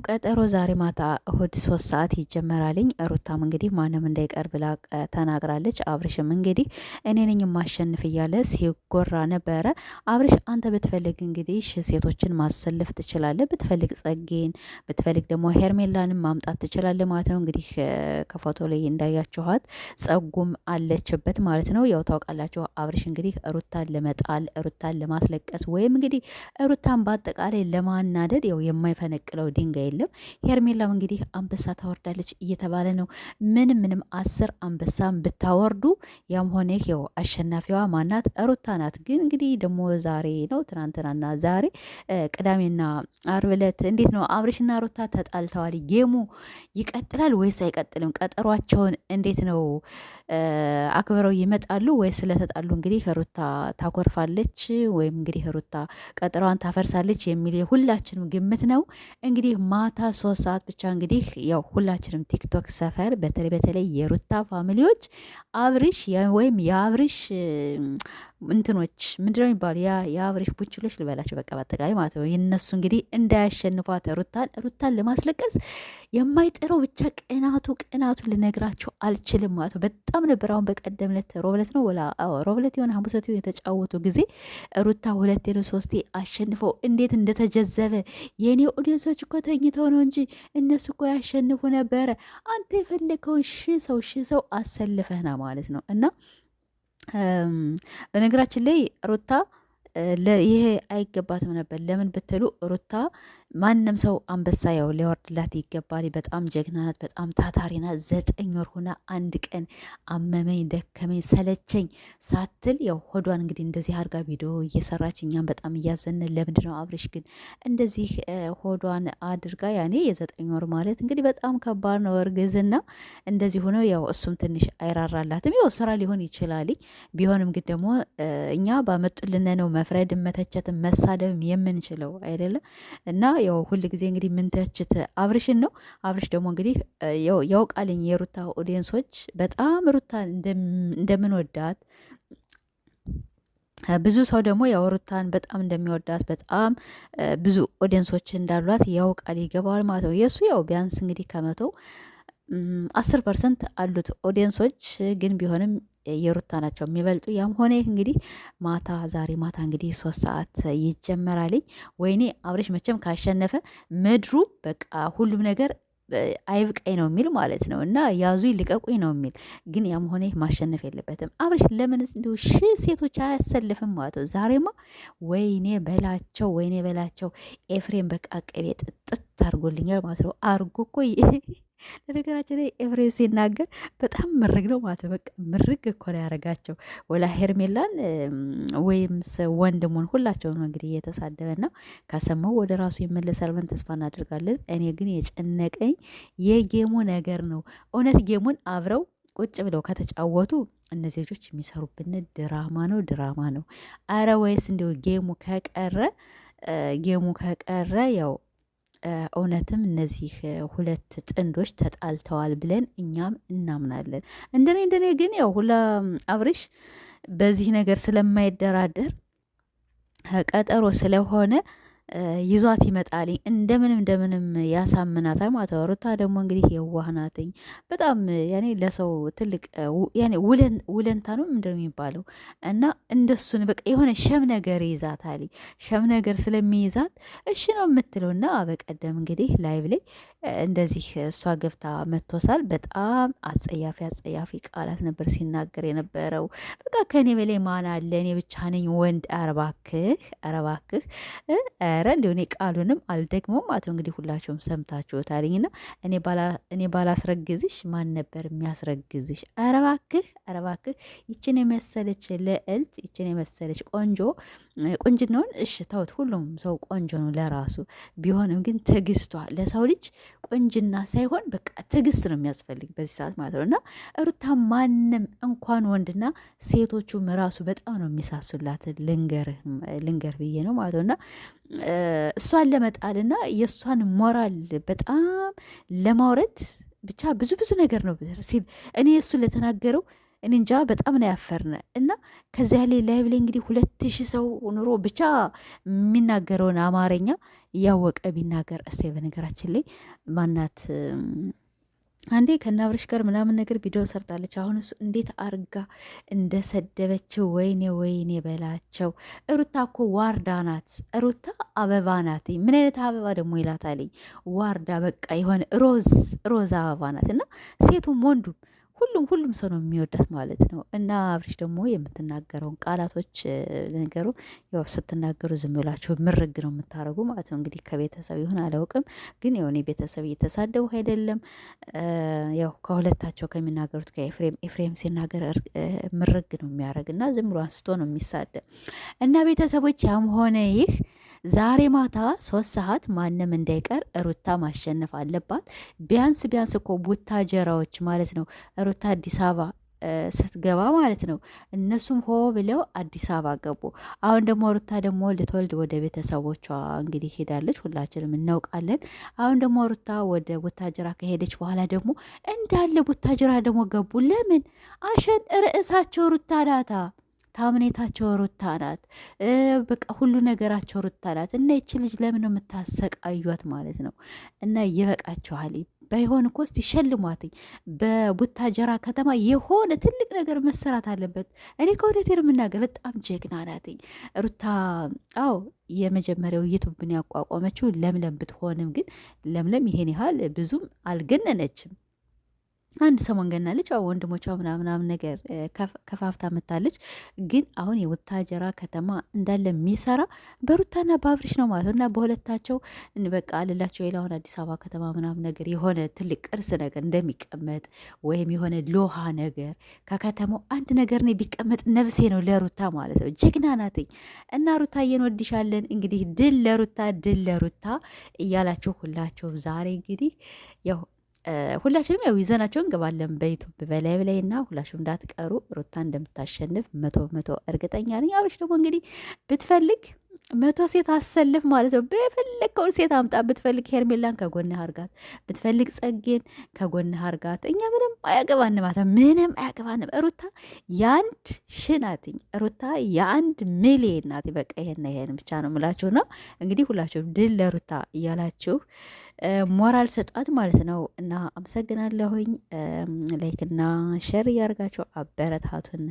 ቀጠሮ ዛሬ ማታ እሁድ 3 ሰዓት ይጀመራልኝ። ሩታም እንግዲህ ማንም እንዳይቀር ብላ ተናግራለች። አብርሽም እንግዲህ እኔ ነኝ የማሸንፍ እያለ ሲጎራ ነበረ። አብርሽ አንተ ብትፈልግ እንግዲህ ሴቶችን ማሰለፍ ትችላለህ፣ ብትፈልግ ጸጌን፣ ብትፈልግ ደግሞ ሄርሜላንም ማምጣት ትችላለህ ማለት ነው። እንግዲህ ከፎቶ ላይ እንዳያችኋት ጸጉም አለችበት ማለት ነው። ያው ታውቃላችሁ አብርሽ እንግዲህ ሩታን ለመጣል ሩታን ለማስለቀስ ወይም እንግዲህ ሩታን በአጠቃላይ ለማናደድ ያው የማይፈነቅለው ድንጋይ የለም። ሄርሜላም እንግዲህ አንበሳ ታወርዳለች እየተባለ ነው። ምንም 10 አንበሳም ብታወርዱ ያም ሆነ ይኸው አሸናፊዋ ማናት? ሩታ ናት። ግን እንግዲህ ደግሞ ዛሬ ነው ትናንትናና ዛሬ ቅዳሜና አርብ ዕለት እንዴት ነው አብርሽና ሩታ ተጣልተዋል። ጌሙ ይቀጥላል ወይስ አይቀጥልም? ቀጠሯቸውን እንዴት ነው አክብረው ይመጣሉ ወይስ ስለተጣሉ እንግዲህ ሩታ ታኮርፋለች ወይም እንግዲህ ሩታ ቀጠሯን ታፈርሳለች የሚል የሁላችንም ግምት ነው። እንግዲህ ማታ 3 ሰዓት ብቻ እንግዲህ ያው ሁላችንም ቲክቶክ ሰፈር በተለይ የሩታ ፋሚሊዎች አብርሽ ወይም የአብርሽ እንትኖች ምንድነው የሚባሉ የአብርሽ ቡችሎች ልበላቸው በቃ በአጠቃላይ ማለት ነው። የነሱ እንግዲህ እንዳያሸንፏት ሩታን ለማስለቀስ የማይጠራው ብቻ ቅናቱ ልነግራቸው አልችልም ማለት ነው። በጣም ነበር። አሁን በቀደም ዕለት ሮብለት ነው ወላ ሮብለት የሆነ ሐሙሰት የተጫወቱ ጊዜ ሩታ 2 ነው 3 አሸንፈው እንዴት እንደተጀዘበ የኔ ኦዲየንሶች እኮ ተኝተው ነው እንጂ እነሱ እኮ ያሸንፉ ነበረ። አንተ የፈለከውን ሺህ ሰው አሰልፈህና ማለት ነው። እና በነገራችን ላይ ሩታ ይሄ አይገባትም ነበር። ለምን ብትሉ ሩታ ማንም ሰው አንበሳ ያው ሊወርድላት ይገባል። በጣም ጀግና ናት፣ በጣም ታታሪ ናት። 9 ወር ሆና አንድ ቀን አመመኝ፣ ደከመኝ፣ ሰለቸኝ ሳትል ያው ሆዷን እንግዲህ እንደዚህ አድርጋ ቪዲዮ እየሰራች እኛም በጣም እያዘንን ለምንድን ነው አብርሽ ግን እንደዚህ ሆዷን አድርጋ ያኔ የ9 ወር ማለት እንግዲህ በጣም ከባድ ነው እርግዝና። እንደዚህ ሆኖ ያው እሱም ትንሽ አይራራላትም። ያው ስራ ሊሆን ይችላል። ቢሆንም ግን ደግሞ እኛ ባመጡልን ነው መፍረድም መተቸትም መሳደብም የምንችለው አይደለም። እና ያው ሁል ጊዜ እንግዲህ ምንተችት አብርሽን ነው። አብርሽ ደግሞ እንግዲህ ያውቃልኝ የሩታ ኦዲየንሶች በጣም ሩታ እንደምንወዳት ብዙ ሰው ደግሞ ያው ሩታን በጣም እንደሚወዳት በጣም ብዙ ኦዲየንሶች እንዳሏት ያውቃል፣ ይገባዋል ማለት ነው። የእሱ ያው ቢያንስ እንግዲህ ከመቶ 10% አሉት ኦዲየንሶች፣ ግን ቢሆንም የሩታ ናቸው የሚበልጡ። ያም ሆነ እንግዲህ ዛሬ ማታ እንግዲህ 3 ሰዓት ይጀመራልኝ። ወይኔ አብርሽ መቼም ካሸነፈ ምድሩ በቃ ሁሉም ነገር አይብቀኝ ነው የሚል ማለት ነው። እና ያዙ ይልቀቁኝ ነው የሚል። ግን ያም ሆነ ማሸነፍ የለበትም አብርሽ። ለምን እንዲሁ ሴቶች አያሰልፍም ማለት ነው። ዛሬማ ወይኔ በላቸው ኤፍሬም በቃ ቅቤ ጥጥት አርጎልኛል ማለት ነው። አርጎ እኮ ለነገራችን ላይ ኤፍሬም ሲናገር በጣም ምርግ ነው ማለት ነው። በቃ ምርግ እኮ ነው ያደረጋቸው። ወላ ሄርሜላን ወይም ወንድሙን ሁላቸውን እንግዲህ እየተሳደበና ካሰማው ወደ ራሱ ይመለሳል ብለን ተስፋ እናደርጋለን። እኔ ግን የጨነቀኝ የጌሙ ነገር ነው። እውነት ጌሙን አብረው ቁጭ ብለው ከተጫወቱ እነዚህ ልጆች የሚሰሩብን ድራማ ነው። አረ ወይስ እንዲሁ ጌሙ ከቀረ ያው እውነትም እነዚህ 2 ጥንዶች ተጣልተዋል ብለን እኛም እናምናለን። እንደኔ ግን ያው አብርሽ በዚህ ነገር ስለማይደራደር ቀጠሮ ስለሆነ ይዟት ይመጣል። እንደምንም ያሳምናታል ማለት ነው። ሩታ ደግሞ እንግዲህ የዋህ ናትኝ በጣም ያኔ ለሰው ትልቅ ያኔ ውለንታ ነው እንደሚባለው እና እንደሱን በቃ የሆነ ሸም ነገር ይዛታል። ሸም ነገር ስለሚይዛት እሺ ነው የምትለው። እና በቀደም እንግዲህ ላይቭ ላይ እንደዚህ እሷ ገብታ መቶሳል። በጣም አጸያፊ ቃላት ነበር ሲናገር የነበረው። በቃ ከኔ በላይ ማን አለ? እኔ ብቻ ነኝ ወንድ። አረባክህ ኧረ እንዲሁ እኔ ቃሉንም አልደግሞም። አቶ እንግዲህ ሁላቸውም ሰምታችሁታልኝና እኔ ባላስረግዝሽ ማን ነበር የሚያስረግዝሽ? አረባክህ ይችን የመሰለች ልዕልት፣ ይችን የመሰለች ቁንጅናውን እሺ ተውት። ሁሉም ሰው ቆንጆ ነው ለራሱ። ቢሆንም ግን ትዕግስቷ ለሰው ልጅ ቁንጅና ሳይሆን በቃ ትዕግስት ነው የሚያስፈልግ በዚህ ሰዓት ማለት ነው። እና ሩታ ማንም እንኳን ወንድና ሴቶቹም ራሱ በጣም ነው የሚሳሱላት። ልንገር ብዬ ነው ማለት ነው። እና እሷን ለመጣልና የእሷን ሞራል በጣም ለማውረድ ብቻ ብዙ ነገር ነው ሲል እኔ እሱን ለተናገረው እኔ እንጃ በጣም ነው ያፈርነ። እና ከዚያ ላይ ላይቭ ላይ እንግዲህ 2000 ሰው ኑሮ ብቻ የሚናገረውን አማርኛ እያወቀ ቢናገር እሴ። በነገራችን ላይ ማናት አንዴ ከናብርሽ ጋር ምናምን ነገር ቪዲዮ ሰርታለች። አሁን እሱ እንዴት አርጋ እንደሰደበችው ወይኔ ወይኔ በላቸው። ሩታ እኮ ዋርዳ ናት። ሩታ አበባ ናት። ምን አይነት አበባ ደግሞ ይላታልኝ? ዋርዳ በቃ የሆነ ሮዝ አበባ ናት። እና ሴቱም ወንዱም ሁሉም ሰው ነው የሚወዳት ማለት ነው። እና አብርሽ ደግሞ የምትናገረውን ቃላቶች ነገሩ ያው ስትናገሩ ዝም ብላችሁ ምርግ ነው የምታደርጉ ማለት ነው። እንግዲህ ከቤተሰብ ይሁን አላውቅም፣ ግን የሆነ ቤተሰብ እየተሳደቡ አይደለም። ያው ከሁለታቸው ከሚናገሩት ከኤፍሬም ሲናገር ምርግ ነው የሚያደርግ እና ዝም ብሎ አንስቶ ነው የሚሳደብ። እና ቤተሰቦች ያም ሆነ ይህ ዛሬ ማታ 3 ሰዓት ማንም እንዳይቀር ሩታ ማሸነፍ አለባት። ቢያንስ እኮ ቡታጀራዎች ማለት ነው ሩታ አዲስ አበባ ስትገባ ማለት ነው እነሱም ሆ ብለው አዲስ አበባ ገቡ። አሁን ደግሞ ሩታ ደግሞ ልትወልድ ወደ ቤተሰቦቿ እንግዲህ ሄዳለች፣ ሁላችንም እናውቃለን። አሁን ደግሞ ሩታ ወደ ቡታጀራ ከሄደች በኋላ ደግሞ እንዳለ ቡታጀራ ደግሞ ገቡ። ለምን አሸን ርዕሳቸው ሩታ ዳታ ታምኔታቸው ሩታ ናት። በቃ ሁሉ ነገራቸው ሩታ ናት። እና ይቺ ልጅ ለምን ነው የምታሰቃዩት ማለት ነው? እና ይበቃችኋል። ባይሆን እኮ እስቲ ሸልሟትኝ። በቡታጀራ ከተማ የሆነ ትልቅ ነገር መሰራት አለበት። እኔ ከወደት የምናገር በጣም ጀግና ናትኝ ሩታ። አዎ የመጀመሪያው ዩቱብን ያቋቋመችው ለምለም ብትሆንም ግን ለምለም ይሄን ያህል ብዙም አልገነነችም። አንድ ሰሞን ገናለች። አዎ ወንድሞቿ ምናምን ነገር ከፋፍታ መታለች። ግን አሁን የቡታጀራ ከተማ እንዳለ የሚሰራ በሩታና በአብርሽ ነው ማለት ነው። እና በሁለታቸው በቃ አልላቸው የላሁን አዲስ አበባ ከተማ ምናምን ነገር የሆነ ትልቅ ቅርስ ነገር እንደሚቀመጥ ወይም የሆነ ሎሃ ነገር ከከተማው አንድ ነገር ነው ቢቀመጥ ነፍሴ ነው ለሩታ ማለት ነው። ጀግና ናትኝ። እና ሩታዬን ወድሻለን። እንግዲህ ድል ለሩታ እያላቸው ሁላቸው ዛሬ እንግዲህ ያው ሁላችንም ያው ይዘናቸው እንገባለን በዩቱብ በላይ እና ሁላችሁም እንዳትቀሩ። ሩታ እንደምታሸንፍ 100% እርግጠኛ ነኝ። አብርሽ ደግሞ እንግዲህ ብትፈልግ 100 ሴት አሰልፍ ማለት ነው። በፈለግከውን ሴት አምጣ። ብትፈልግ ሄርሜላን ከጎንህ አርጋት፣ ብትፈልግ ጸጌን ከጎንህ አርጋት። እኛ ምንም አያገባንም ማለት ነው። ምንም አያገባንም። ሩታ የአንድ ሽናትኝ ሩታ የአንድ ሚሊየን ናት። በቃ ይሄን ብቻ ነው የምላችሁ ነው። እንግዲህ ሁላችሁም ድል ለሩታ እያላችሁ ሞራል ሰጧት ማለት ነው። እና አመሰግናለሁኝ። ላይክና ሸር እያደርጋችሁ አበረታቱን።